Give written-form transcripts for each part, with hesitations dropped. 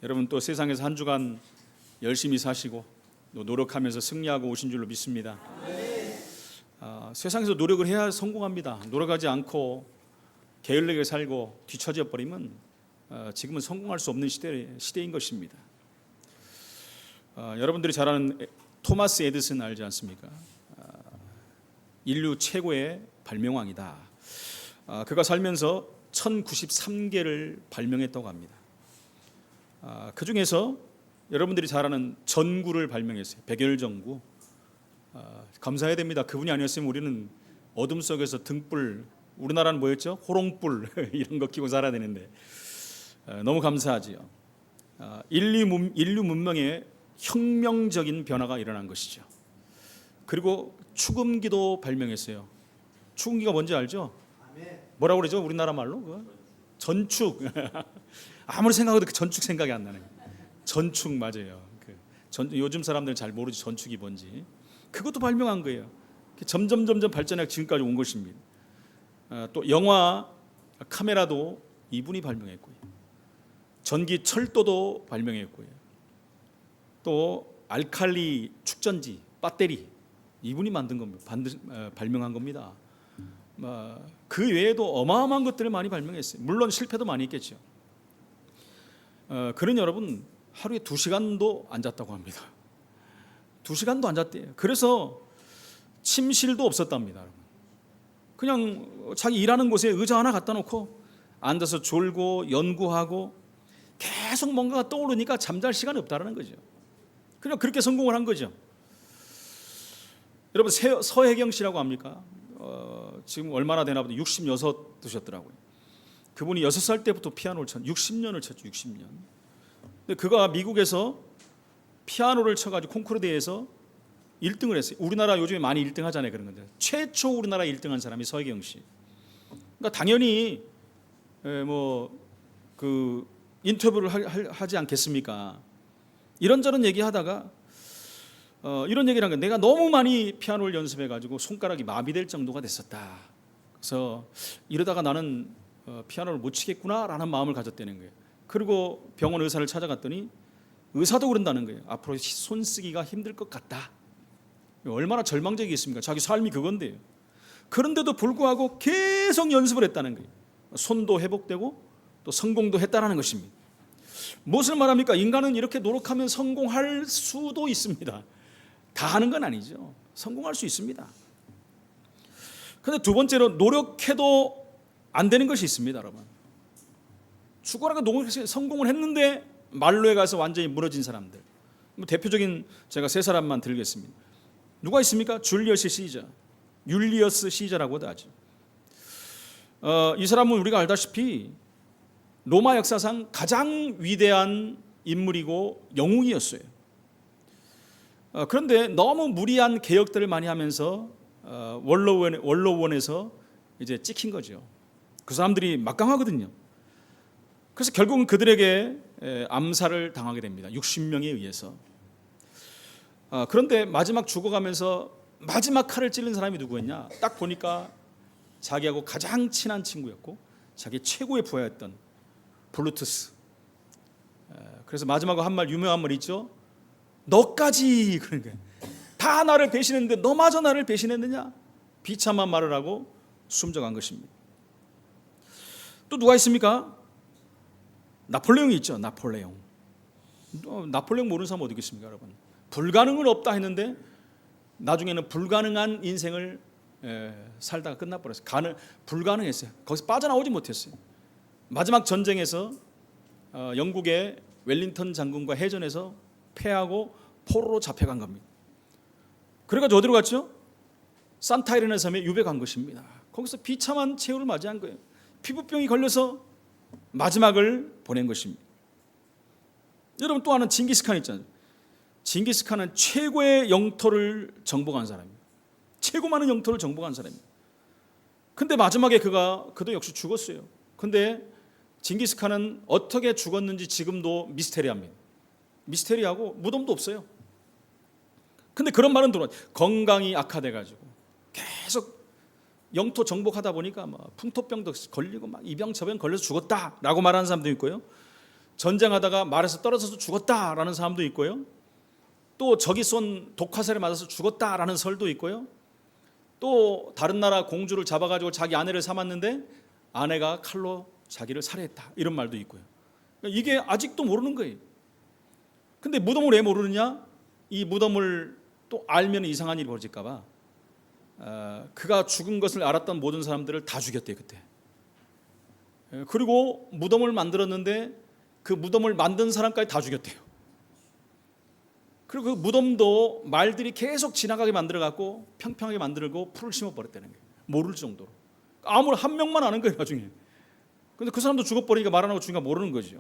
여러분 또 세상에서 한 주간 열심히 사시고 또 노력하면서 승리하고 오신 줄로 믿습니다. 세상에서 노력을 해야 성공합니다. 노력하지 않고 게을르게 살고 뒤처져 버리면 지금은 성공할 수 없는 시대인 것입니다. 여러분들이 잘 아는 토마스 에디슨 알지 않습니까? 인류 최고의 발명왕이다. 그가 살면서 1093개를 발명했다고 합니다. 그 중에서 여러분들이 잘 아는 전구를 발명했어요. 백열전구. 감사해야 됩니다. 그분이 아니었으면 우리는 어둠 속에서 등불, 우리나라는 뭐였죠? 호롱불 이런 거 끼고 살아야 되는데 너무 감사하지요. 인류 문명에 혁명적인 변화가 일어난 것이죠. 그리고 축음기도 발명했어요. 축음기가 뭔지 알죠? 뭐라고 그러죠? 우리나라 말로? 전축. 아무리 생각해도 그 전축 생각이 안 나네. 전축 맞아요. 요즘 사람들은 잘 모르지 전축이 뭔지. 그것도 발명한 거예요. 점점 발전해 지금까지 온 것입니다. 또 영화 카메라도 이분이 발명했고요. 전기 철도도 발명했고요. 또 알칼리 축전지 배터리 이분이 만든 겁니다. 발명한 겁니다. 그 외에도 어마어마한 것들을 많이 발명했어요. 물론 실패도 많이 있겠죠. 그런 여러분 하루에 2시간도 안 잤다고 합니다. 2시간도 안 잤대요. 그래서 침실도 없었답니다. 그냥 자기 일하는 곳에 의자 하나 갖다 놓고 앉아서 졸고 연구하고 계속 뭔가가 떠오르니까 잠잘 시간이 없다는 거죠. 그냥 그렇게 성공을 한 거죠. 여러분 서혜경 씨라고 합니까? 지금 얼마나 되나 보다 66 되셨더라고요. 그분이 6살 때부터 피아노를 쳤죠. 60년을 쳤죠. 60년. 근데 그가 미국에서 피아노를 쳐가지고 콩쿠르 대회에서 1등을 했어요. 우리나라 요즘에 많이 1등 하잖아요. 그런 건데 최초 우리나라 1등한 사람이 서혜경 씨. 그러니까 당연히 그 인터뷰를 하지 않겠습니까? 이런저런 얘기하다가 이런 얘기를 한 거예요. 내가 너무 많이 피아노를 연습해가지고 손가락이 마비될 정도가 됐었다. 그래서 이러다가 나는 피아노를 못 치겠구나라는 마음을 가졌다는 거예요. 그리고 병원 의사를 찾아갔더니 의사도 그런다는 거예요. 앞으로 손 쓰기가 힘들 것 같다. 얼마나 절망적이겠습니까? 자기 삶이 그건데요. 그런데도 불구하고 계속 연습을 했다는 거예요. 손도 회복되고 또 성공도 했다는 것입니다. 무엇을 말합니까? 인간은 이렇게 노력하면 성공할 수도 있습니다. 다 하는 건 아니죠. 성공할 수 있습니다. 그런데 두 번째로 노력해도 안 되는 것이 있습니다, 여러분. 죽어라가 노력해서 성공을 했는데 말로에 가서 완전히 무너진 사람들. 대표적인 제가 3사람만 들겠습니다. 누가 있습니까? 줄리어스 시저, 율리어스 시저라고도 하죠. 이 사람은 우리가 알다시피 로마 역사상 가장 위대한 인물이고 영웅이었어요. 그런데 너무 무리한 개혁들을 많이 하면서 원로원에서 이제 찍힌 거죠. 그 사람들이 막강하거든요. 그래서 결국은 그들에게 암살을 당하게 됩니다. 60명에 의해서. 그런데 마지막 죽어가면서 마지막 칼을 찔른 사람이 누구였냐? 딱 보니까 자기하고 가장 친한 친구였고 자기 최고의 부하였던 블루투스. 그래서 마지막으로 한 말, 유명한 말 있죠? 너까지. 그런 거예요. 다 나를 배신했는데 너마저 나를 배신했느냐? 비참한 말을 하고 숨져간 것입니다. 또 누가 있습니까? 나폴레옹이 있죠. 나폴레옹 모르는 사람 어디 있겠습니까, 여러분? 불가능은 없다 했는데 나중에는 불가능한 인생을 살다가 끝나버렸어요. 불가능했어요. 거기서 빠져나오지 못했어요. 마지막 전쟁에서 영국의 웰링턴 장군과 해전에서 패하고 포로로 잡혀간 겁니다. 그래가지고 어디로 갔죠? 산타이레네 섬에 유배간 것입니다. 거기서 비참한 최후를 맞이한 거예요. 피부병이 걸려서 마지막을 보낸 것입니다. 여러분 또 하나는 징기스칸 있잖아요. 징기스칸은 최고의 영토를 정복한 사람입니다. 최고 많은 영토를 정복한 사람입니다. 근데 마지막에 그도 역시 죽었어요. 근데 징기스칸은 어떻게 죽었는지 지금도 미스테리합니다. 미스테리하고 무덤도 없어요. 근데 그런 말은 들어요. 건강이 악화돼가지고 계속 영토 정복하다 보니까 막 풍토병도 걸리고 막 이 병 저 병 걸려서 죽었다라고 말하는 사람도 있고요. 전쟁하다가 말에서 떨어져서 죽었다라는 사람도 있고요. 또 적이 쏜 독화살에 맞아서 죽었다라는 설도 있고요. 또 다른 나라 공주를 잡아가지고 자기 아내를 삼았는데 아내가 칼로 자기를 살해했다, 이런 말도 있고요. 이게 아직도 모르는 거예요. 근데 무덤을 왜 모르느냐? 이 무덤을 또 알면 이상한 일이 벌어질까 봐 그가 죽은 것을 알았던 모든 사람들을 다 죽였대요, 그때. 그리고 무덤을 만들었는데 그 무덤을 만든 사람까지 다 죽였대요. 그리고 그 무덤도 말들이 계속 지나가게 만들어갖고 평평하게 만들고 풀을 심어버렸다는 거예요. 모를 정도로. 아무리 한 명만 아는 거예요, 나중에. 근데 그 사람도 죽어버리니까 말 안 하고 죽으니까 모르는 거죠.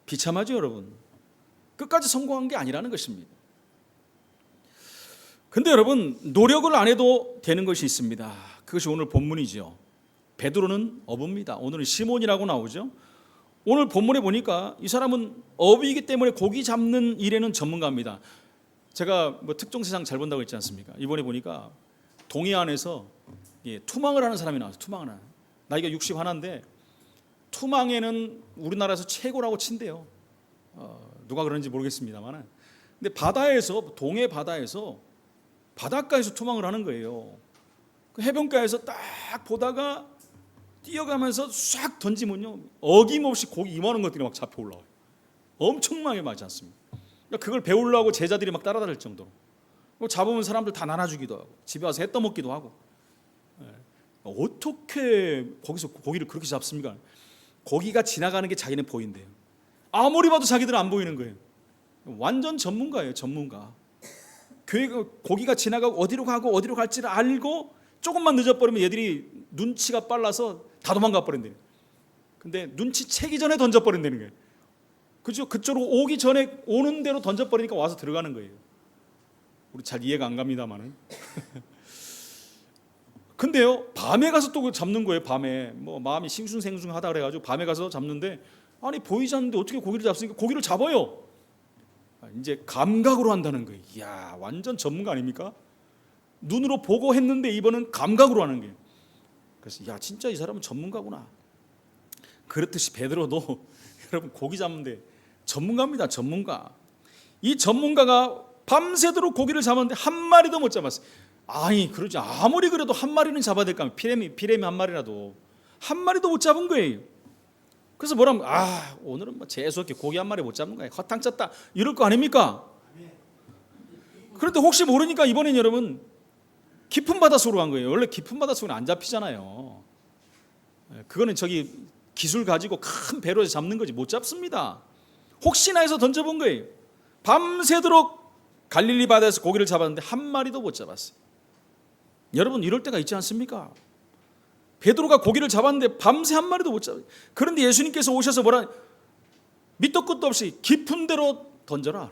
비참하죠, 여러분. 끝까지 성공한 게 아니라는 것입니다. 근데 여러분, 노력을 안 해도 되는 것이 있습니다. 그것이 오늘 본문이죠. 베드로는 어부입니다. 오늘은 시몬이라고 나오죠. 오늘 본문에 보니까 이 사람은 어부이기 때문에 고기 잡는 일에는 전문가입니다. 제가 뭐 특종 세상 잘 본다고 했지 않습니까? 이번에 보니까 동해안에서 투망을 하는 사람이 나왔어요. 투망을 하는. 나이가 60 하나인데 투망에는 우리나라에서 최고라고 친대요. 누가 그런지 모르겠습니다만. 근데 바다에서, 동해 바다에서, 바닷가에서 투망을 하는 거예요. 그 해변가에서 딱 보다가 뛰어가면서 싹 던지면요, 어김없이 고기 이만한 것들이 막 잡혀 올라와요. 엄청나게 많지 않습니까? 그러니까 그걸 배우려고 제자들이 막 따라다닐 정도로. 잡으면 사람들 다 나눠주기도 하고 집에 와서 해 떠먹기도 하고. 어떻게 거기서 고기를 그렇게 잡습니까? 고기가 지나가는 게 자기는 보인대요. 아무리 봐도 자기들은 안 보이는 거예요. 완전 전문가예요, 전문가. 고기가 지나가고 어디로 가고 어디로 갈지를 알고 조금만 늦어버리면 얘들이 눈치가 빨라서 다 도망가 버린대요. 근데 눈치채기 전에 던져버린다는 거예요. 그죠? 그쪽으로 오기 전에 오는 대로 던져버리니까 와서 들어가는 거예요. 우리 잘 이해가 안 갑니다만은. 근데요, 밤에 가서 또 잡는 거예요. 밤에 뭐 마음이 싱숭생숭하다 그래가지고 밤에 가서 잡는데, 아니 보이지 않는데 어떻게 고기를 잡습니까? 고기를 잡아요. 이제 감각으로 한다는 거예요. 이야, 완전 전문가 아닙니까? 눈으로 보고 했는데 이번은 감각으로 하는 거예요. 그래서 야, 진짜 이 사람은 전문가구나. 그렇듯이 베드로도 여러분 고기 잡는데 전문가입니다. 전문가. 이 전문가가 밤새도록 고기를 잡았는데 한 마리도 못 잡았어요. 아니 그러지, 아무리 그래도 한 마리는 잡아야 될까 하면 피레미 한 마리라도 한 마리도 못 잡은 거예요. 그래서 뭐라면 오늘은 뭐 재수없게 고기 한 마리 못 잡는 거야, 허탕 쳤다, 이럴 거 아닙니까? 그런데 혹시 모르니까 이번엔 여러분 깊은 바닷속으로 간 거예요. 원래 깊은 바닷속은 안 잡히잖아요. 그거는 저기 기술 가지고 큰 배로 잡는 거지 못 잡습니다. 혹시나 해서 던져본 거예요. 밤새도록 갈릴리 바다에서 고기를 잡았는데 한 마리도 못 잡았어요. 여러분 이럴 때가 있지 않습니까? 베드로가 고기를 잡았는데 밤새 한 마리도 못 잡아요. 그런데 예수님께서 오셔서 뭐라, 밑도 끝도 없이 깊은 데로 던져라.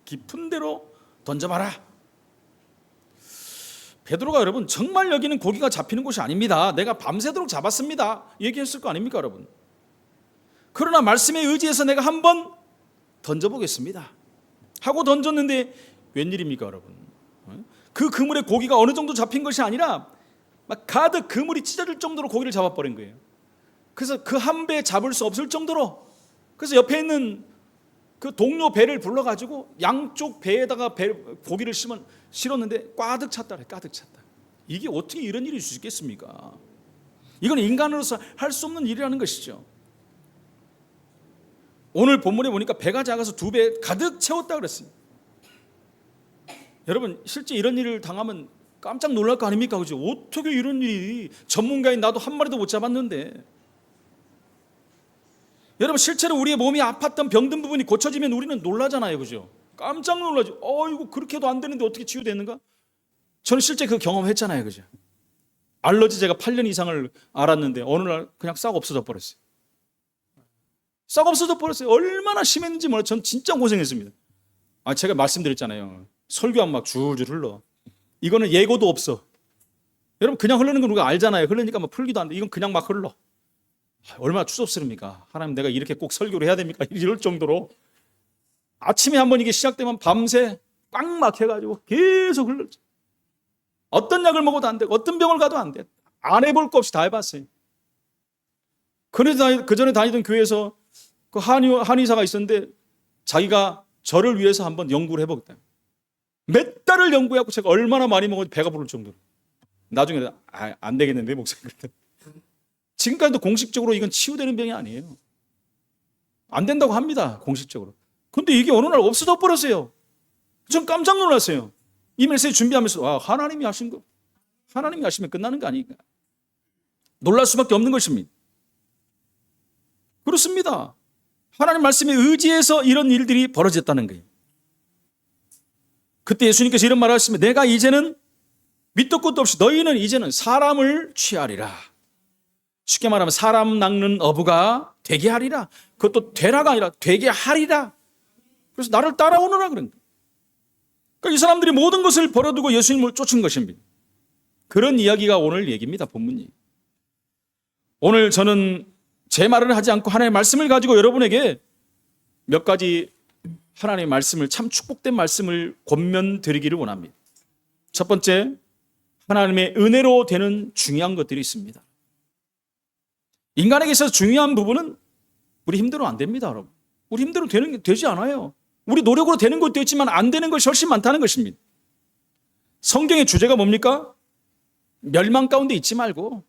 깊은 데로 던져봐라. 베드로가 여러분 정말 여기는 고기가 잡히는 곳이 아닙니다, 내가 밤새도록 잡았습니다, 얘기했을 거 아닙니까 여러분? 그러나 말씀에 의지해서 내가 한번 던져보겠습니다 하고 던졌는데 웬일입니까 여러분? 그 그물에 고기가 어느 정도 잡힌 것이 아니라 막 가득 그물이 찢어질 정도로 고기를 잡아버린 거예요. 그래서 그 한 배 잡을 수 없을 정도로, 그래서 옆에 있는 그 동료 배를 불러가지고 양쪽 배에다가 고기를 실었는데 가득 찼다 그래, 가득 찼다. 이게 어떻게 이런 일이 있을 수 있겠습니까? 이건 인간으로서 할 수 없는 일이라는 것이죠. 오늘 본문에 보니까 배가 작아서 2배 가득 채웠다 그랬어요. 여러분 실제 이런 일을 당하면 깜짝 놀랄 거 아닙니까? 그죠? 어떻게 이런 일이, 전문가인 나도 한 마리도 못 잡았는데. 여러분 실제로 우리의 몸이 아팠던 병든 부분이 고쳐지면 우리는 놀라잖아요, 그죠? 깜짝 놀라죠. 이거 그렇게 해도 안 되는데 어떻게 치유되는가? 저는 실제 그 경험했잖아요, 그죠? 알러지 제가 8년 이상을 앓았는데 어느 날 그냥 싹 없어져 버렸어요. 싹 없어져 버렸어요. 얼마나 심했는지 몰라요. 전 진짜 고생했습니다. 제가 말씀드렸잖아요. 설교한 막 줄줄 흘러. 이거는 예고도 없어. 여러분 그냥 흐르는 건 우리가 알잖아요. 흐르니까 막 풀기도 안 돼. 이건 그냥 막 흘러. 얼마나 추접스럽습니까? 하나님, 내가 이렇게 꼭 설교를 해야 됩니까? 이럴 정도로 아침에 한번 이게 시작되면 밤새 꽉 막혀가지고 계속 흘렀죠. 어떤 약을 먹어도 안 되고 어떤 병을 가도 안 돼. 안 해볼 거 없이 다 해봤어요. 그 전에 다니던 교회에서 그 한의사가 있었는데 자기가 저를 위해서 한번 연구를 해보겠다. 몇 달을 연구해갖고 제가 얼마나 많이 먹어도 배가 부를 정도로. 나중에 안 되겠는데 목사님. 지금까지도 공식적으로 이건 치유되는 병이 아니에요. 안 된다고 합니다. 공식적으로. 근데 이게 어느 날 없어져 버렸어요. 전 깜짝 놀랐어요. 이 메시지 준비하면서 하나님이 하신 거. 하나님이 하시면 끝나는 거 아닌가. 놀랄 수밖에 없는 것입니다. 그렇습니다. 하나님 말씀에 의지해서 이런 일들이 벌어졌다는 거예요. 그때 예수님께서 이런 말을 하시면 내가 이제는 밑도 끝도 없이 너희는 이제는 사람을 취하리라. 쉽게 말하면 사람 낚는 어부가 되게 하리라. 그것도 되라가 아니라 되게 하리라. 그래서 나를 따라오너라 그런 거예요. 그러니까 이 사람들이 모든 것을 버려두고 예수님을 쫓은 것입니다. 그런 이야기가 오늘 얘기입니다. 본문이. 오늘 저는 제 말을 하지 않고 하나님의 말씀을 가지고 여러분에게 몇 가지 하나님의 말씀을 참 축복된 말씀을 권면드리기를 원합니다. 첫 번째, 하나님의 은혜로 되는 중요한 것들이 있습니다. 인간에게 있어서 중요한 부분은 우리 힘대로 안 됩니다, 여러분. 우리 힘대로 되지 않아요. 우리 노력으로 되는 것도 있지만 안 되는 것이 훨씬 많다는 것입니다. 성경의 주제가 뭡니까? 멸망 가운데 있지 말고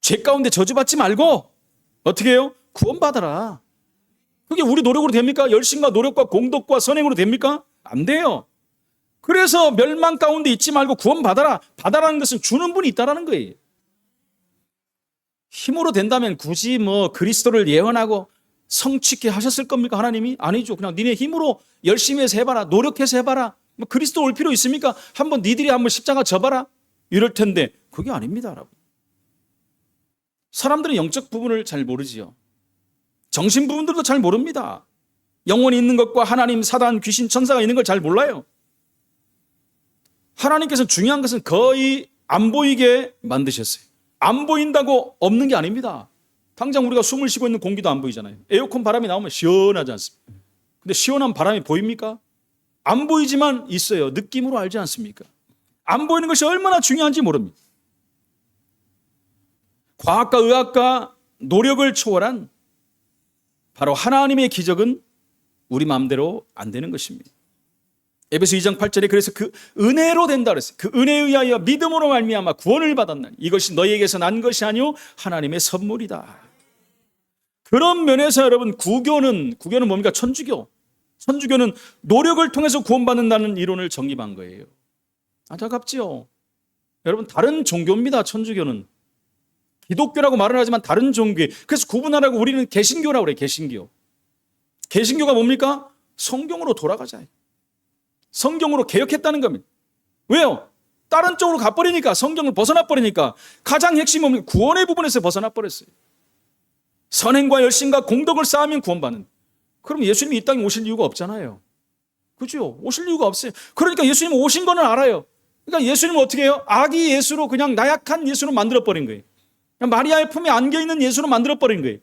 죄 가운데 저주받지 말고 어떻게 해요? 구원받아라. 그게 우리 노력으로 됩니까? 열심과 노력과 공덕과 선행으로 됩니까? 안 돼요. 그래서 멸망 가운데 있지 말고 구원받아라. 받아라는 것은 주는 분이 있다라는 거예요. 힘으로 된다면 굳이 그리스도를 예언하고 성취케 하셨을 겁니까? 하나님이? 아니죠. 그냥 니네 힘으로 열심히 해서 해봐라. 노력해서 해봐라. 그리스도 올 필요 있습니까? 한번 니들이 한번 십자가 져봐라. 이럴 텐데 그게 아닙니다, 여러분. 사람들은 영적 부분을 잘 모르지요. 정신 부분들도 잘 모릅니다. 영혼이 있는 것과 하나님, 사단, 귀신, 천사가 있는 걸 잘 몰라요. 하나님께서는 중요한 것은 거의 안 보이게 만드셨어요. 안 보인다고 없는 게 아닙니다. 당장 우리가 숨을 쉬고 있는 공기도 안 보이잖아요. 에어컨 바람이 나오면 시원하지 않습니까? 근데 시원한 바람이 보입니까? 안 보이지만 있어요. 느낌으로 알지 않습니까? 안 보이는 것이 얼마나 중요한지 모릅니다. 과학과 의학과 노력을 초월한 바로 하나님의 기적은 우리 마음대로 안 되는 것입니다. 에베소 2장 8절에 그래서 그 은혜로 된다 그랬어요. 그 은혜에 의하여 믿음으로 말미암아 구원을 받았나니 이것이 너희에게서 난 것이 아니요 하나님의 선물이다. 그런 면에서 여러분 구교는 뭡니까? 천주교. 천주교는 노력을 통해서 구원받는다는 이론을 정립한 거예요. 안타깝지요. 여러분 다른 종교입니다. 천주교는. 기독교라고 말을 하지만 다른 종교예요. 그래서 구분하라고 우리는 개신교라고 그래요. 개신교. 개신교가 뭡니까? 성경으로 돌아가자. 성경으로 개혁했다는 겁니다. 왜요? 다른 쪽으로 가버리니까, 성경을 벗어나 버리니까 가장 핵심은 뭡니까? 구원의 부분에서 벗어나 버렸어요. 선행과 열심과 공덕을 쌓으면 구원받는. 그럼 예수님이 이 땅에 오실 이유가 없잖아요. 그죠? 오실 이유가 없어요. 그러니까 예수님 오신 거는 알아요. 그러니까 예수님은 어떻게 해요? 아기 예수로 그냥 나약한 예수로 만들어버린 거예요. 마리아의 품에 안겨있는 예수로 만들어버린 거예요.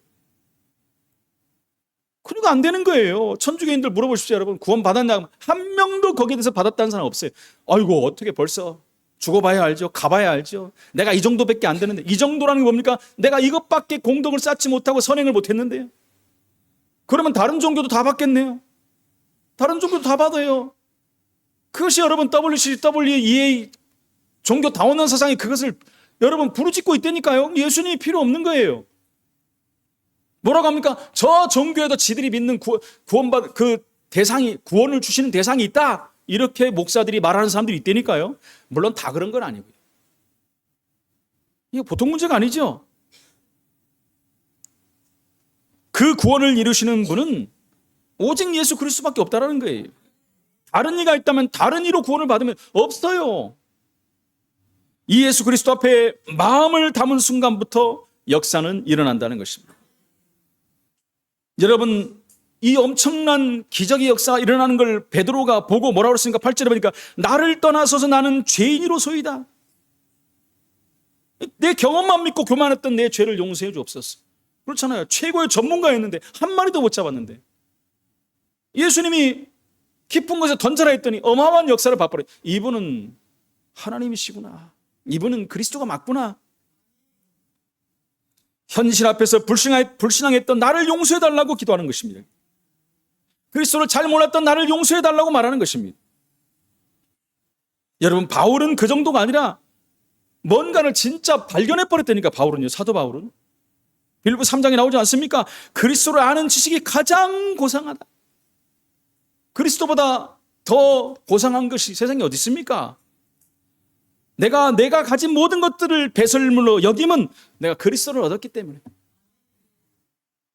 그러니까 안 되는 거예요. 천주교인들 물어보십시오, 여러분. 구원 받았냐? 한 명도 거기에 대해서 받았다는 사람 없어요. 아이고, 어떻게 벌써 죽어봐야 알죠. 가봐야 알죠. 내가 이 정도밖에 안 되는데. 이 정도라는 게 뭡니까? 내가 이것밖에 공덕을 쌓지 못하고 선행을 못했는데요. 그러면 다른 종교도 다 받겠네요. 다른 종교도 다 받아요. 그것이 여러분 WCW 종교 다원한 사상이 그것을 여러분 부르짖고 있다니까요. 예수님이 필요 없는 거예요. 뭐라고 합니까? 저 종교에도 지들이 믿는 구원받 그 대상이 구원을 주시는 대상이 있다. 이렇게 목사들이 말하는 사람들이 있다니까요. 물론 다 그런 건 아니고요. 이거 보통 문제가 아니죠. 그 구원을 이루시는 분은 오직 예수 그리스도밖에 없다라는 거예요. 다른 이가 있다면 다른 이로 구원을 받으면 없어요. 이 예수 그리스도 앞에 마음을 담은 순간부터 역사는 일어난다는 것입니다. 여러분, 이 엄청난 기적의 역사가 일어나는 걸 베드로가 보고 뭐라고 그랬습니까? 8절에 보니까 나를 떠나서서 나는 죄인이로소이다. 내 경험만 믿고 교만했던 내 죄를 용서해 주옵소서. 그렇잖아요. 최고의 전문가였는데 한 마리도 못 잡았는데 예수님이 깊은 곳에 던져라 했더니 어마어마한 역사를 봐버려요. 이분은 하나님이시구나. 이분은 그리스도가 맞구나. 현실 앞에서 불신앙했던 나를 용서해달라고 기도하는 것입니다. 그리스도를 잘 몰랐던 나를 용서해달라고 말하는 것입니다. 여러분, 바울은 그 정도가 아니라 뭔가를 진짜 발견해버렸다니까. 바울은요, 사도 바울은 빌립보 3장에 나오지 않습니까? 그리스도를 아는 지식이 가장 고상하다. 그리스도보다 더 고상한 것이 세상에 어디 있습니까? 내가 가진 모든 것들을 배설물로 여기면 내가 그리스도를 얻었기 때문에.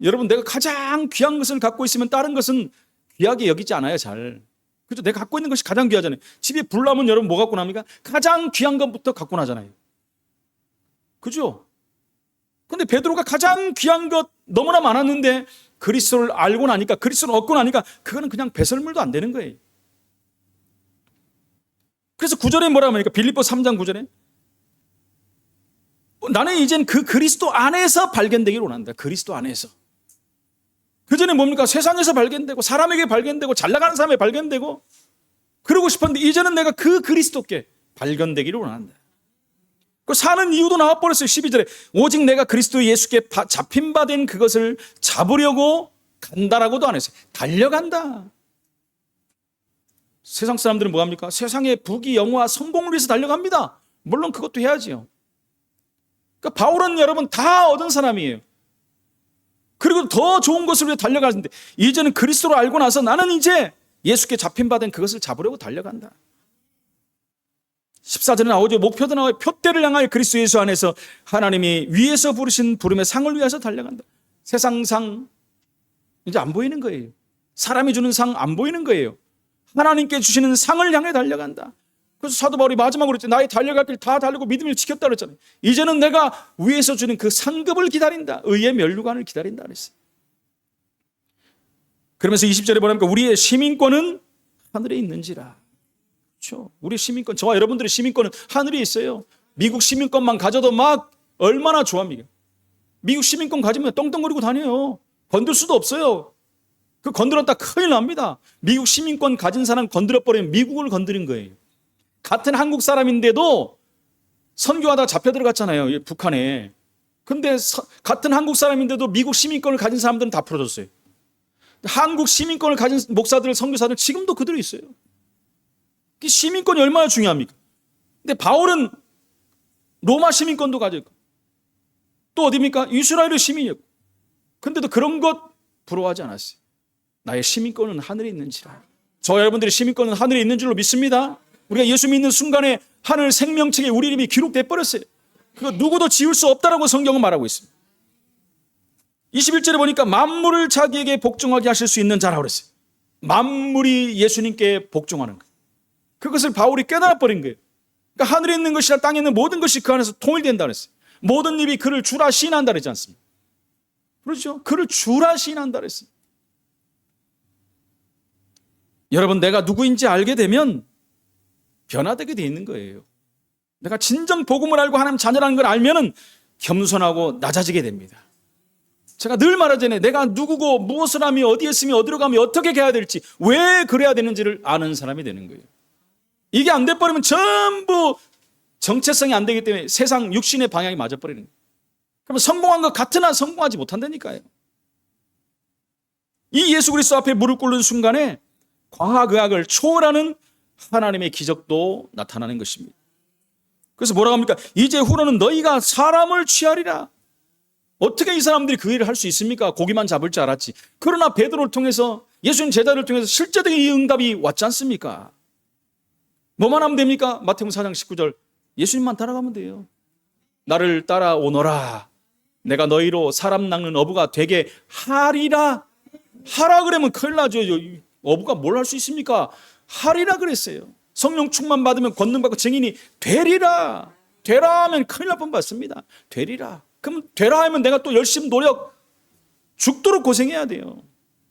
여러분, 내가 가장 귀한 것을 갖고 있으면 다른 것은 귀하게 여기지 않아요, 잘. 그죠? 내가 갖고 있는 것이 가장 귀하잖아요. 집에 불 나면 여러분 뭐 갖고 납니까? 가장 귀한 것부터 갖고 나잖아요. 그죠? 근데 베드로가 가장 귀한 것 너무나 많았는데 그리스도를 알고 나니까, 그리스도를 얻고 나니까 그거는 그냥 배설물도 안 되는 거예요. 그래서 9절에 뭐라고 하니까, 빌립보 3장 9절에 나는 이젠 그 그리스도 안에서 발견되기를 원한다. 그리스도 안에서. 그 전에 뭡니까? 세상에서 발견되고 사람에게 발견되고 잘 나가는 사람에 발견되고 그러고 싶었는데 이제는 내가 그 그리스도께 발견되기를 원한다. 그 사는 이유도 나와버렸어요. 12절에 오직 내가 그리스도 예수께 잡힌 바 된 그것을 잡으려고 간다라고도 안 했어요. 달려간다. 세상 사람들은 뭐합니까? 세상의 부귀 영화 성공을 위해서 달려갑니다. 물론 그것도 해야지요. 그러니까 바울은 여러분 다 얻은 사람이에요. 그리고 더 좋은 것을 위해 달려가는데 이제는 그리스도를 알고 나서 나는 이제 예수께 잡힌 바 된 그것을 잡으려고 달려간다. 14절에 나오죠. 목표도 나와요. 표대를 향하여 그리스도 예수 안에서 하나님이 위에서 부르신 부름의 상을 위해서 달려간다. 세상 상 이제 안 보이는 거예요. 사람이 주는 상 안 보이는 거예요. 하나님께 주시는 상을 향해 달려간다. 그래서 사도 바울이 마지막으로 했죠. 나의 달려갈 길 다 달리고 믿음을 지켰다 그랬잖아요. 이제는 내가 위에서 주는 그 상급을 기다린다. 의의 면류관을 기다린다 그랬어요. 그러면서 20절에 뭐랍니까? 우리의 시민권은 하늘에 있는지라. 그렇죠. 우리 시민권, 저와 여러분들의 시민권은 하늘에 있어요. 미국 시민권만 가져도 막 얼마나 좋아합니까? 미국 시민권 가지면 떵떵거리고 다녀요. 건들 수도 없어요. 그 건드렸다 큰일 납니다. 미국 시민권 가진 사람 건드려버리면 미국을 건드린 거예요. 같은 한국 사람인데도 선교하다가 잡혀 들어갔잖아요, 북한에. 근데 같은 한국 사람인데도 미국 시민권을 가진 사람들은 다 풀어줬어요. 한국 시민권을 가진 목사들, 선교사들 지금도 그대로 있어요. 시민권이 얼마나 중요합니까? 근데 바울은 로마 시민권도 가졌고 또 어디입니까? 이스라엘의 시민이었고 근데도 그런 것 부러워하지 않았어요. 나의 시민권은 하늘에 있는지라. 저 여러분들의 시민권은 하늘에 있는 줄로 믿습니다. 우리가 예수 믿는 순간에 하늘 생명책에 우리 이름이 기록돼 버렸어요. 그거 누구도 지울 수 없다라고 성경은 말하고 있습니다. 21절에 보니까 만물을 자기에게 복종하게 하실 수 있는 자라고 그랬어요. 만물이 예수님께 복종하는 거예요. 그것을 바울이 깨달아 버린 거예요. 그러니까 하늘에 있는 것이나 땅에 있는 모든 것이 그 안에서 통일된다 그랬어요. 모든 입이 그를 주라 시인한다 그러지 않습니까? 그렇죠? 그를 주라 시인한다 그랬어요. 여러분, 내가 누구인지 알게 되면 변화되게 돼 있는 거예요. 내가 진정 복음을 알고 하나님 자녀라는 걸 알면은 겸손하고 낮아지게 됩니다. 제가 늘 말하잖아요. 내가 누구고 무엇을 하며 어디에 있으며 어디로 가며 어떻게 가야 될지 왜 그래야 되는지를 아는 사람이 되는 거예요. 이게 안 돼버리면 전부 정체성이 안 되기 때문에 세상 육신의 방향이 맞아버리는 거예요. 그러면 성공한 것 같으나 성공하지 못한다니까요. 이 예수 그리스도 앞에 무릎 꿇는 순간에 과학의학을 초월하는 하나님의 기적도 나타나는 것입니다. 그래서 뭐라고 합니까? 이제 후로는 너희가 사람을 취하리라. 어떻게 이 사람들이 그 일을 할 수 있습니까? 고기만 잡을 줄 알았지. 그러나 베드로를 통해서 예수님 제자를 통해서 실제적인 이 응답이 왔지 않습니까? 뭐만 하면 됩니까? 마태복음 4장 19절 예수님만 따라가면 돼요. 나를 따라오너라. 내가 너희로 사람 낚는 어부가 되게 하리라. 하라 그러면 큰일 나죠. 어부가 뭘 할 수 있습니까? 하리라 그랬어요. 성령 충만 받으면 권능받고 증인이 되리라. 되라 하면 큰일 날 뻔 받습니다. 되리라. 그럼 되라 하면 내가 또 열심히 노력 죽도록 고생해야 돼요.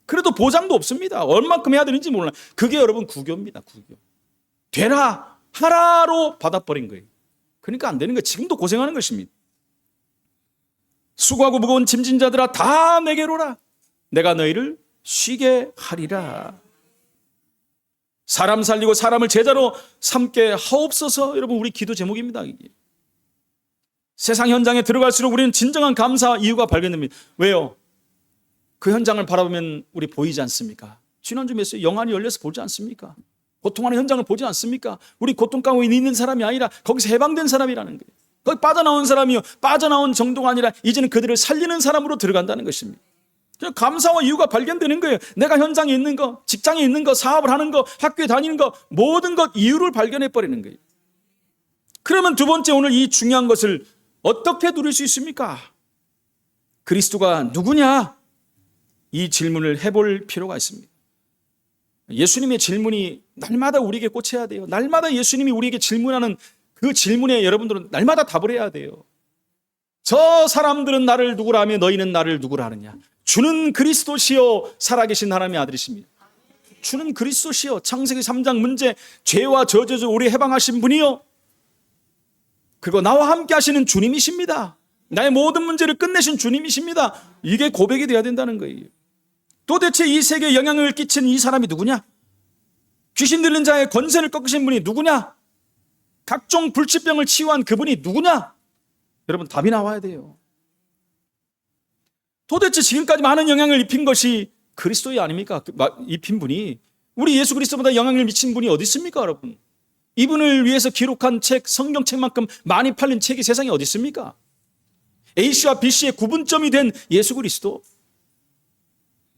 그래도 보장도 없습니다. 얼만큼 해야 되는지 몰라요. 그게 여러분 구교입니다. 구교. 되라 하라로 받아버린 거예요. 그러니까 안 되는 거예요. 지금도 고생하는 것입니다. 수고하고 무거운 짐진 자들아 다 내게로 오라. 내가 너희를 쉬게 하리라. 사람 살리고 사람을 제자로 삼게 하옵소서. 여러분 우리 기도 제목입니다. 이게. 세상 현장에 들어갈수록 우리는 진정한 감사 이유가 발견됩니다. 왜요? 그 현장을 바라보면 우리 보이지 않습니까? 지난주 메시지 영안이 열려서 보지 않습니까? 고통하는 현장을 보지 않습니까? 우리 고통 가운데 있는 사람이 아니라 거기서 해방된 사람이라는 거예요. 거기 빠져나온 사람이요, 빠져나온 정도가 아니라 이제는 그들을 살리는 사람으로 들어간다는 것입니다. 감사와 이유가 발견되는 거예요. 내가 현장에 있는 거, 직장에 있는 거, 사업을 하는 거, 학교에 다니는 거, 모든 것 이유를 발견해 버리는 거예요. 그러면 두 번째, 오늘 이 중요한 것을 어떻게 누릴 수 있습니까? 그리스도가 누구냐? 이 질문을 해볼 필요가 있습니다. 예수님의 질문이 날마다 우리에게 꽂혀야 돼요. 날마다 예수님이 우리에게 질문하는 그 질문에 여러분들은 날마다 답을 해야 돼요. 저 사람들은 나를 누구라 하며 너희는 나를 누구라 하느냐? 주는 그리스도시요 살아계신 하나님의 아들이십니다. 주는 그리스도시요, 창세기 3장 문제, 죄와 저주에서 우리 해방하신 분이요, 그리고 나와 함께 하시는 주님이십니다. 나의 모든 문제를 끝내신 주님이십니다. 이게 고백이 돼야 된다는 거예요. 도대체 이 세계에 영향을 끼친 이 사람이 누구냐? 귀신 들린 자의 권세를 꺾으신 분이 누구냐? 각종 불치병을 치유한 그분이 누구냐? 여러분, 답이 나와야 돼요. 도대체 지금까지 많은 영향을 입힌 것이 그리스도이 아닙니까? 입힌 분이, 우리 예수 그리스도보다 영향을 미친 분이 어디 있습니까, 여러분? 이분을 위해서 기록한 책, 성경책만큼 많이 팔린 책이 세상에 어디 있습니까? A씨와 B씨의 구분점이 된 예수 그리스도,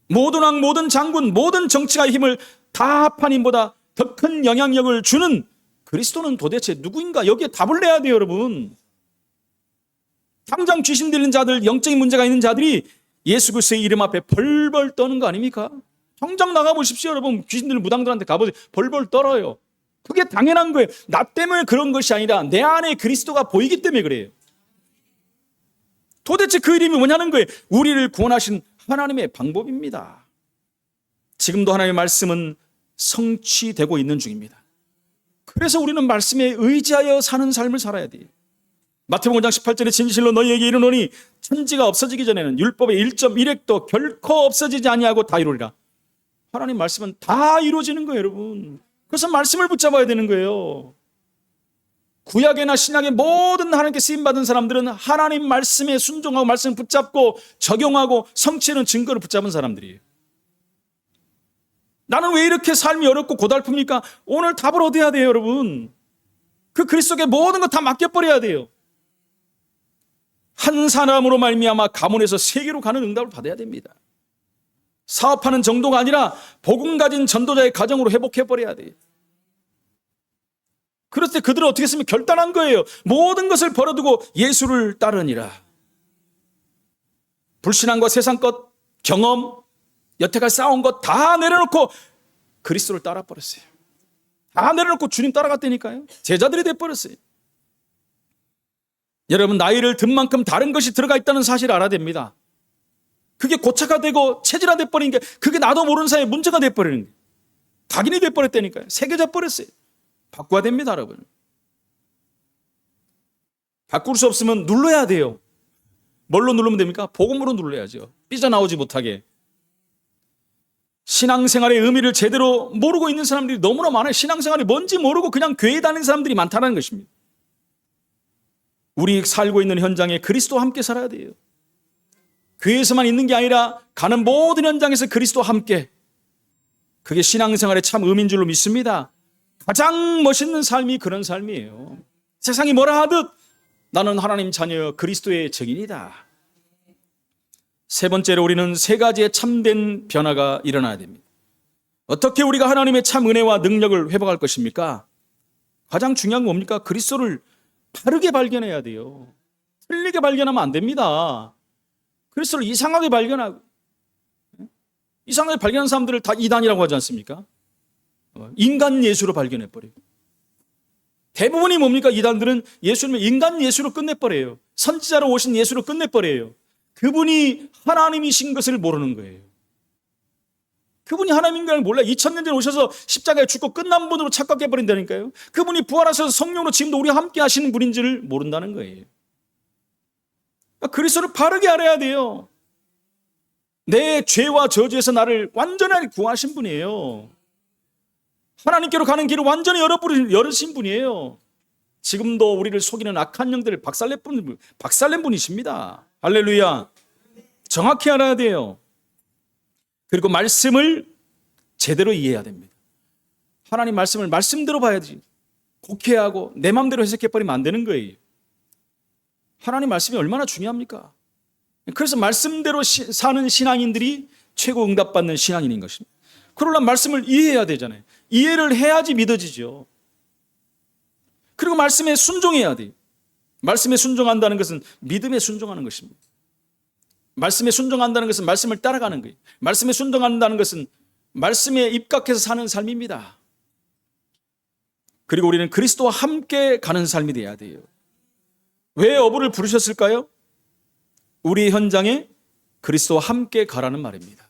모든 왕, 모든 장군, 모든 정치가의 힘을 다 합한 힘보다 더 큰 영향력을 주는 그리스도는 도대체 누구인가? 여기에 답을 내야 돼요, 여러분. 당장 귀신 들린 자들, 영적인 문제가 있는 자들이 예수 그리스도의 이름 앞에 벌벌 떠는 거 아닙니까? 당장 나가보십시오, 여러분. 귀신 들린 무당들한테 가보세요. 벌벌 떨어요. 그게 당연한 거예요. 나 때문에 그런 것이 아니라 내 안에 그리스도가 보이기 때문에 그래요. 도대체 그 이름이 뭐냐는 거예요. 우리를 구원하신 하나님의 방법입니다. 지금도 하나님의 말씀은 성취되고 있는 중입니다. 그래서 우리는 말씀에 의지하여 사는 삶을 살아야 돼요. 마태복음 5장 18절에 진실로 너희에게 이르노니 천지가 없어지기 전에는 율법의 1.1획도 결코 없어지지 아니하고 다 이루리라. 하나님 말씀은 다 이루어지는 거예요, 여러분. 그래서 말씀을 붙잡아야 되는 거예요. 구약이나 신약의 모든 하나님께 쓰임받은 사람들은 하나님 말씀에 순종하고 말씀을 붙잡고 적용하고 성취하는 증거를 붙잡은 사람들이에요. 나는 왜 이렇게 삶이 어렵고 고달픕니까? 오늘 답을 얻어야 돼요, 여러분. 그 그리스도께 모든 거 다 맡겨버려야 돼요. 한 사람으로 말미암아 가문에서 세계로 가는 응답을 받아야 됩니다. 사업하는 정도가 아니라 복음 가진 전도자의 가정으로 회복해버려야 돼요. 그럴 때 그들은 어떻게 했으면 결단한 거예요. 모든 것을 버려두고 예수를 따르니라. 불신앙과 세상 것, 경험, 여태까지 쌓아온 것 다 내려놓고 그리스도를 따라버렸어요. 다 내려놓고 주님 따라갔다니까요. 제자들이 돼버렸어요. 여러분, 나이를 든 만큼 다른 것이 들어가 있다는 사실을 알아야 됩니다. 그게 고착화 되고 체질화 돼버린 게, 그게 나도 모르는 사이에 문제가 돼버리는 거예요. 각인이 돼버렸다니까요. 새겨져 버렸어요. 바꿔야 됩니다, 여러분. 바꿀 수 없으면 눌러야 돼요. 뭘로 누르면 됩니까? 복음으로 눌러야죠. 삐져나오지 못하게. 신앙생활의 의미를 제대로 모르고 있는 사람들이 너무나 많아요. 신앙생활이 뭔지 모르고 그냥 교회 다니는 사람들이 많다는 것입니다. 우리 살고 있는 현장에 그리스도와 함께 살아야 돼요. 교회에서만 있는 게 아니라 가는 모든 현장에서 그리스도와 함께. 그게 신앙생활의 참 의미인 줄로 믿습니다. 가장 멋있는 삶이 그런 삶이에요. 세상이 뭐라 하듯 나는 하나님 자녀 그리스도의 증인이다. 세 번째로 우리는 세 가지의 참된 변화가 일어나야 됩니다. 어떻게 우리가 하나님의 참 은혜와 능력을 회복할 것입니까? 가장 중요한 건 뭡니까? 그리스도를 바르게 발견해야 돼요. 틀리게 발견하면 안 됩니다. 그리스도를 이상하게 발견하고, 이상하게 발견한 사람들을 다 이단이라고 하지 않습니까? 인간 예수로 발견해버려요. 대부분이 뭡니까? 이단들은 예수님을 인간 예수로 끝내버려요. 선지자로 오신 예수로 끝내버려요. 그분이 하나님이신 것을 모르는 거예요. 그분이 하나님인 걸 몰라요. 2000년 전에 오셔서 십자가에 죽고 끝난 분으로 착각해버린다니까요. 그분이 부활하셔서 성령으로 지금도 우리와 함께 하시는 분인지를 모른다는 거예요. 그리스도를 바르게 알아야 돼요. 내 죄와 저주에서 나를 완전하게 구하신 분이에요. 하나님께로 가는 길을 완전히 열으신 분이에요. 지금도 우리를 속이는 악한 영들을 박살낸 분이십니다. 할렐루야. 정확히 알아야 돼요. 그리고 말씀을 제대로 이해해야 됩니다. 하나님 말씀을 말씀대로 봐야지. 곡해하고 내 마음대로 해석해버리면 안 되는 거예요. 하나님 말씀이 얼마나 중요합니까? 그래서 말씀대로 사는 신앙인들이 최고 응답받는 신앙인인 것입니다. 그러려면 말씀을 이해해야 되잖아요. 이해를 해야지 믿어지죠. 그리고 말씀에 순종해야 돼요. 말씀에 순종한다는 것은 믿음에 순종하는 것입니다. 말씀에 순종한다는 것은 말씀을 따라가는 거예요. 말씀에 순종한다는 것은 말씀에 입각해서 사는 삶입니다. 그리고 우리는 그리스도와 함께 가는 삶이 되어야 돼요. 왜 어부를 부르셨을까요? 우리 현장에 그리스도와 함께 가라는 말입니다.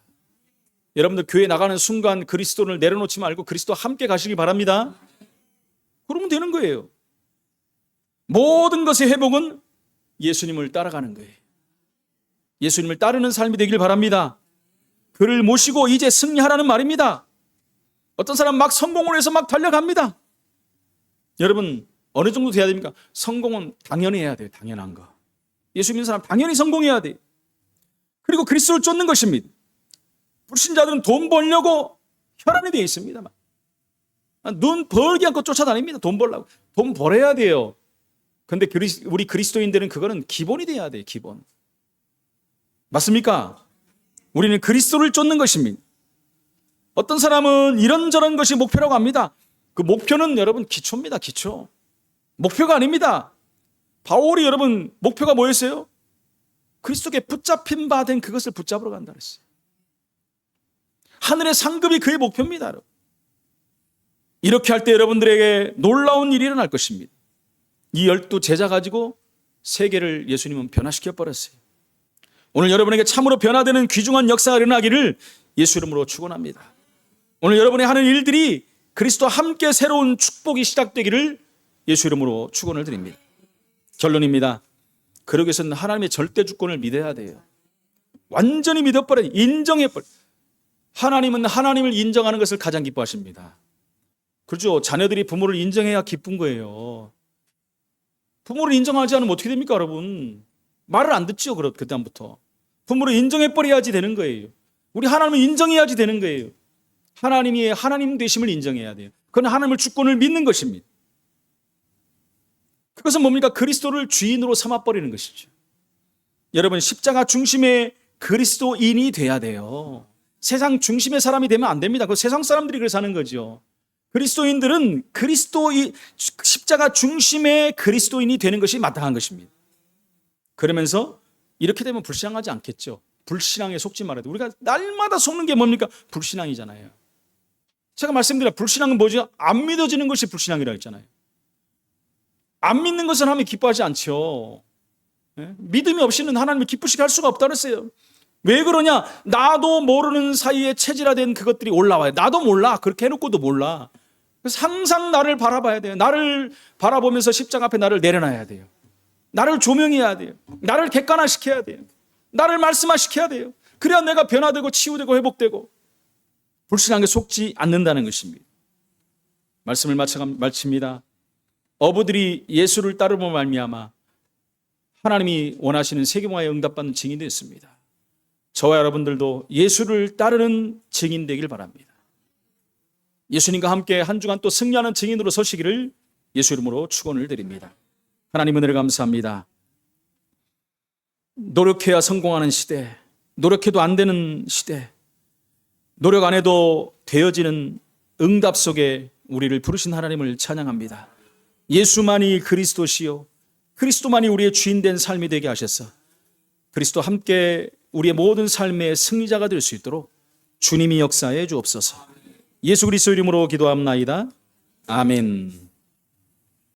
여러분들 교회 나가는 순간 그리스도를 내려놓지 말고 그리스도와 함께 가시기 바랍니다. 그러면 되는 거예요. 모든 것의 회복은 예수님을 따라가는 거예요. 예수님을 따르는 삶이 되길 바랍니다. 그를 모시고 이제 승리하라는 말입니다. 어떤 사람 막 성공을 해서 막 달려갑니다. 여러분 어느 정도 돼야 됩니까? 성공은 당연히 해야 돼요. 당연한 거. 예수 믿는 사람 당연히 성공해야 돼요. 그리고 그리스도를 쫓는 것입니다. 불신자들은 돈 벌려고 혈안이 되어 있습니다. 눈 벌기 않고 쫓아다닙니다. 돈 벌려고. 돈 벌어야 돼요. 근데 우리 그리스도인들은 그거는 기본이 돼야 돼요. 기본. 맞습니까? 우리는 그리스도를 쫓는 것입니다. 어떤 사람은 이런저런 것이 목표라고 합니다. 그 목표는 여러분 기초입니다. 기초. 목표가 아닙니다. 바울이 여러분 목표가 뭐였어요? 그리스도께 붙잡힌 바 된 그것을 붙잡으러 간다 그랬어요. 하늘의 상급이 그의 목표입니다. 여러분. 이렇게 할 때 여러분들에게 놀라운 일이 일어날 것입니다. 이 12 제자 가지고 세계를 예수님은 변화시켜 버렸어요. 오늘 여러분에게 참으로 변화되는 귀중한 역사가 일어나기를 예수 이름으로 축원합니다. 오늘 여러분이 하는 일들이 그리스도와 함께 새로운 축복이 시작되기를 예수 이름으로 축원을 드립니다. 결론입니다. 그러기 위해서는 하나님의 절대 주권을 믿어야 돼요. 완전히 믿어버려요. 인정해버려요. 하나님은 하나님을 인정하는 것을 가장 기뻐하십니다. 그렇죠. 자녀들이 부모를 인정해야 기쁜 거예요. 부모를 인정하지 않으면 어떻게 됩니까, 여러분? 말을 안 듣죠, 그다음부터. 부모를 인정해버려야지 되는 거예요. 우리 하나님을 인정해야지 되는 거예요. 하나님이 하나님 되심을 인정해야 돼요. 그건 하나님을 주권을 믿는 것입니다. 그것은 뭡니까? 그리스도를 주인으로 삼아버리는 것이죠. 여러분, 십자가 중심의 그리스도인이 돼야 돼요. 세상 중심의 사람이 되면 안 됩니다. 그 세상 사람들이 그래서 하는 거죠. 그리스도인들은 십자가 중심의 그리스도인이 되는 것이 마땅한 것입니다. 그러면서 이렇게 되면 불신앙하지 않겠죠. 불신앙에 속지 말아야 돼. 우리가 날마다 속는 게 뭡니까? 불신앙이잖아요. 제가 말씀드려 불신앙은 뭐죠? 안 믿어지는 것이 불신앙이라고 했잖아요. 안 믿는 것은 하나님이 기뻐하지 않죠. 믿음이 없이는 하나님을 기쁘시게 할 수가 없다고 했어요. 왜 그러냐? 나도 모르는 사이에 체질화된 그것들이 올라와요. 나도 몰라. 그렇게 해놓고도 몰라. 그래서 항상 나를 바라봐야 돼요. 나를 바라보면서 십자가 앞에 나를 내려놔야 돼요. 나를 조명해야 돼요. 나를 객관화시켜야 돼요. 나를 말씀화시켜야 돼요. 그래야 내가 변화되고 치유되고 회복되고 불신앙에 속지 않는다는 것입니다. 말씀을 마칩니다. 어부들이 예수를 따르며 말미암아 하나님이 원하시는 세계화에 응답받는 증인이 됐습니다. 저와 여러분들도 예수를 따르는 증인 되길 바랍니다. 예수님과 함께 한 주간 또 승리하는 증인으로 서시기를 예수 이름으로 축원을 드립니다. 하나님 은혜를 감사합니다. 노력해야 성공하는 시대, 노력해도 안 되는 시대, 노력 안 해도 되어지는 응답 속에 우리를 부르신 하나님을 찬양합니다. 예수만이 그리스도시요 그리스도만이 우리의 주인된 삶이 되게 하셔서 그리스도와 함께 우리의 모든 삶의 승리자가 될 수 있도록 주님이 역사해 주옵소서. 예수 그리스도 이름으로 기도합나이다. 아멘.